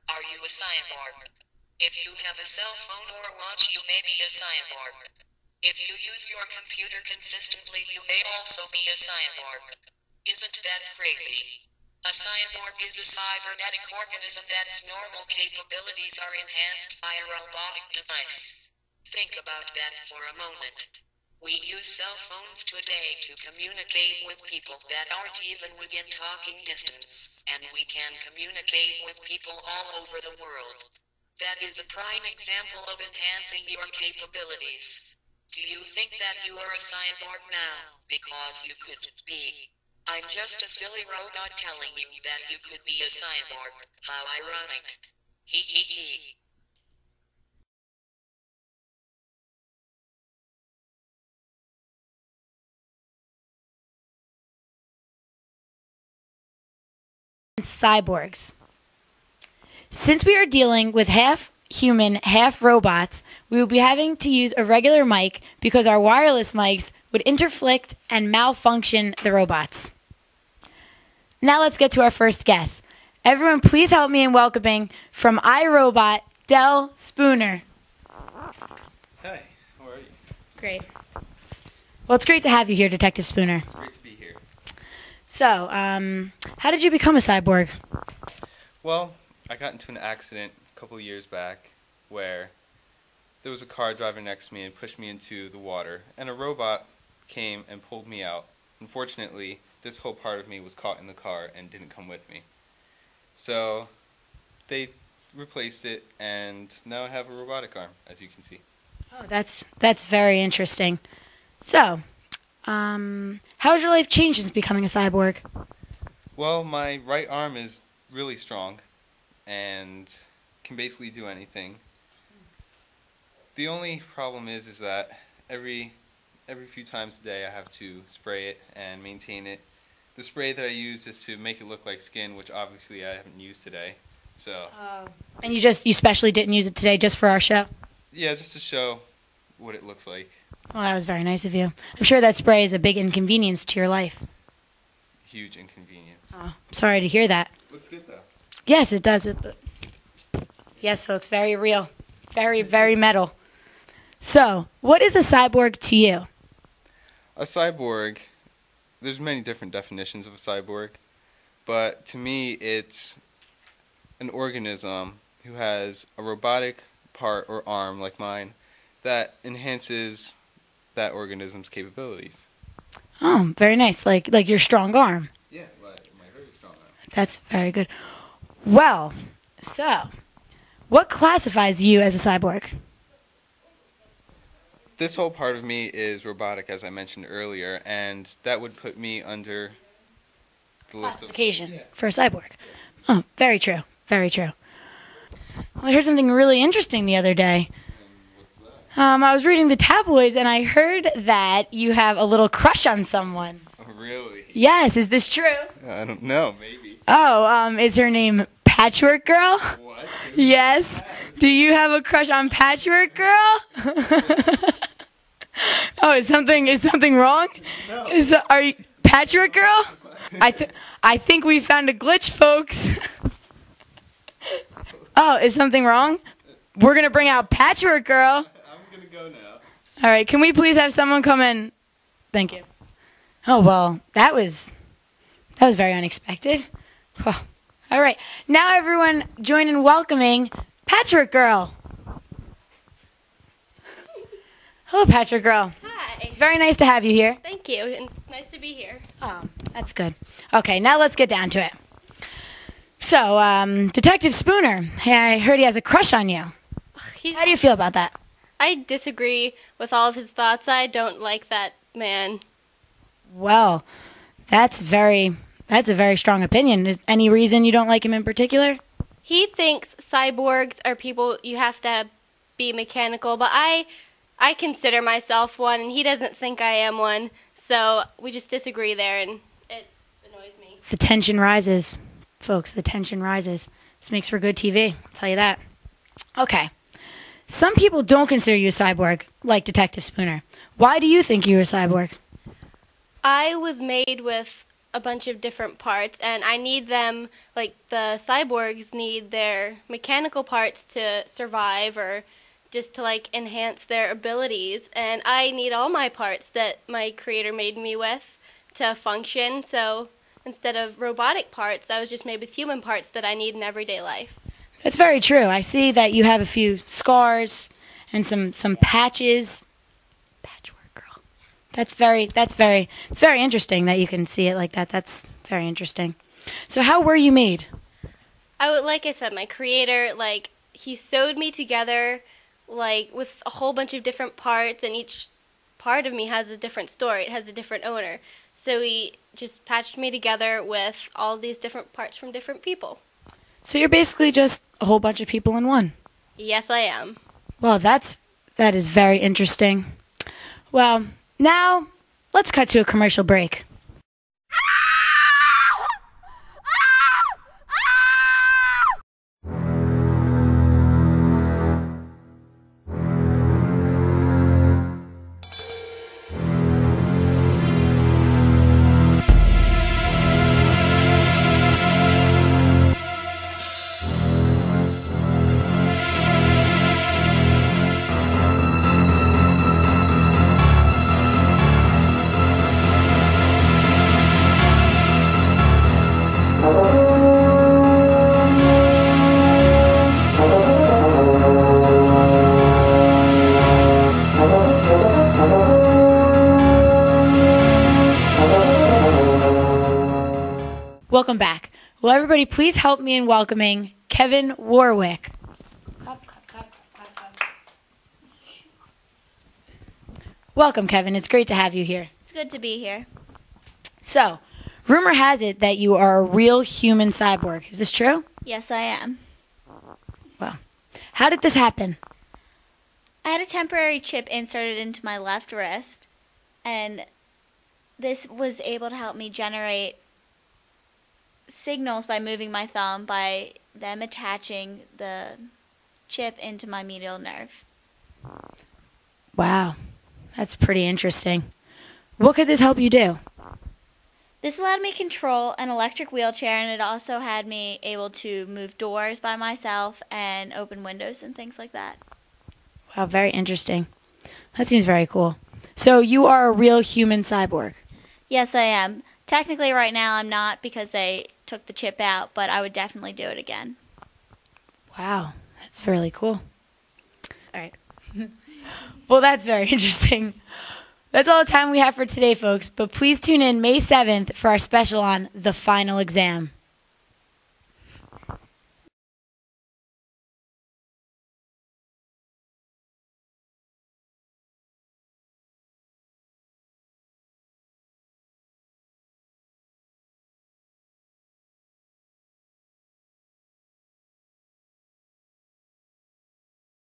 Are you a cyborg? If you have a cell phone or watch, you may be a cyborg. If you use your computer consistently, you may also be a cyborg. Isn't that crazy? A cyborg is a cybernetic organism that's normal capabilities are enhanced by a robotic device. Think about that for a moment. We use cell phones today to communicate with people that aren't even within talking distance, and we can communicate with people all over the world. That is a prime example of enhancing your capabilities. Do you think that you are a cyborg now? Because you couldn't be. I'm just a silly robot telling you that you could be a cyborg. How ironic. Hee hee hee. Cyborgs. Since we are dealing with half human, half robots, we will be having to use a regular mic because our wireless mics would interflict and malfunction the robots. Now let's get to our first guest. Everyone, please help me in welcoming from iRobot, Del Spooner. Hi, how are you? Great. Well, it's great to have you here, Detective Spooner. It's great to be here. So, how did you become a cyborg? Well, I got into an accident a couple of years back where there was a car driving next to me and pushed me into the water, and a robot came and pulled me out. Unfortunately, this whole part of me was caught in the car and didn't come with me. So they replaced it, and now I have a robotic arm, as you can see. Oh, that's very interesting. So, how has your life changed since becoming a cyborg? Well, my right arm is really strong and can basically do anything. The only problem is that every few times a day I have to spray it and maintain it. The spray that I use is to make it look like skin, which obviously I haven't used today. So. And you specially didn't use it today just for our show? Yeah, just to show what it looks like. Well, that was very nice of you. I'm sure that spray is a big inconvenience to your life. Huge inconvenience. Oh, sorry to hear that. Looks good though. Yes, it does. Yes, folks, very real. Very, very metal. So, what is a cyborg to you? A cyborg, there's many different definitions of a cyborg, but to me it's an organism who has a robotic part or arm like mine that enhances that organism's capabilities. Oh, very nice. Like your strong arm. Yeah, like my very strong arm. That's very good. Well, so, what classifies you as a cyborg? This whole part of me is robotic, as I mentioned earlier, and that would put me under the list of Classification for a cyborg. Oh, very true. Very true. Well, I heard something really interesting the other day. What's that? I was reading the tabloids and I heard that you have a little crush on someone. Oh, really? Yes, is this true? I don't know, maybe. Oh, is her name Patchwork Girl? What? Yes. Do you have a crush on Patchwork Girl? Oh, is something wrong? No. Are you Patchwork Girl? I think we found a glitch, folks. Oh, is something wrong? We're gonna bring out Patchwork Girl. I'm gonna go now. All right, can we please have someone come in? Thank you. Oh well, that was very unexpected. Well, all right, now everyone join in welcoming Patchwork Girl. Hello, Patchwork Girl. Hi. It's very nice to have you here. Thank you. And it's nice to be here. Oh, that's good. Okay, now let's get down to it. So, Detective Spooner, I heard he has a crush on you. How do you feel about that? I disagree with all of his thoughts. I don't like that man. Well, that's a very strong opinion. Is any reason you don't like him in particular? He thinks cyborgs are people you have to be mechanical, but I consider myself one, and he doesn't think I am one. So we just disagree there, and it annoys me. The tension rises. Folks, the tension rises. This makes for good TV, I'll tell you that. Okay. Some people don't consider you a cyborg, like Detective Spooner. Why do you think you're a cyborg? I was made with a bunch of different parts, and I need them, like the cyborgs need their mechanical parts to survive or just to like enhance their abilities, and I need all my parts that my creator made me with to function. So instead of robotic parts, I was just made with human parts that I need in everyday life. That's very true. I see that you have a few scars and some patches. Patchwork girl. It's very interesting that you can see it like that. That's very interesting. So how were you made? Like I said, my creator, like, he sewed me together, like, with a whole bunch of different parts, and each part of me has a different story. It has a different owner. So he just patched me together with all these different parts from different people. So you're basically just a whole bunch of people in one. Yes, I am. Well, that is very interesting. Well, now let's cut to a commercial break. Welcome back. Will everybody please help me in welcoming Kevin Warwick. Welcome, Kevin. It's great to have you here. It's good to be here. So, rumor has it that you are a real human cyborg. Is this true? Yes, I am. Well, how did this happen? I had a temporary chip inserted into my left wrist, and this was able to help me generate signals by moving my thumb by them attaching the chip into my medial nerve. Wow, that's pretty interesting. What could this help you do? This allowed me control an electric wheelchair, and it also had me able to move doors by myself and open windows and things like that. Wow, very interesting. That seems very cool. So you are a real human cyborg? Yes, I am. Technically, right now, I'm not because they took the chip out, but I would definitely do it again. Wow, that's really cool. All right. Well, that's very interesting. That's all the time we have for today, folks, but please tune in May 7th for our special on The Final Exam.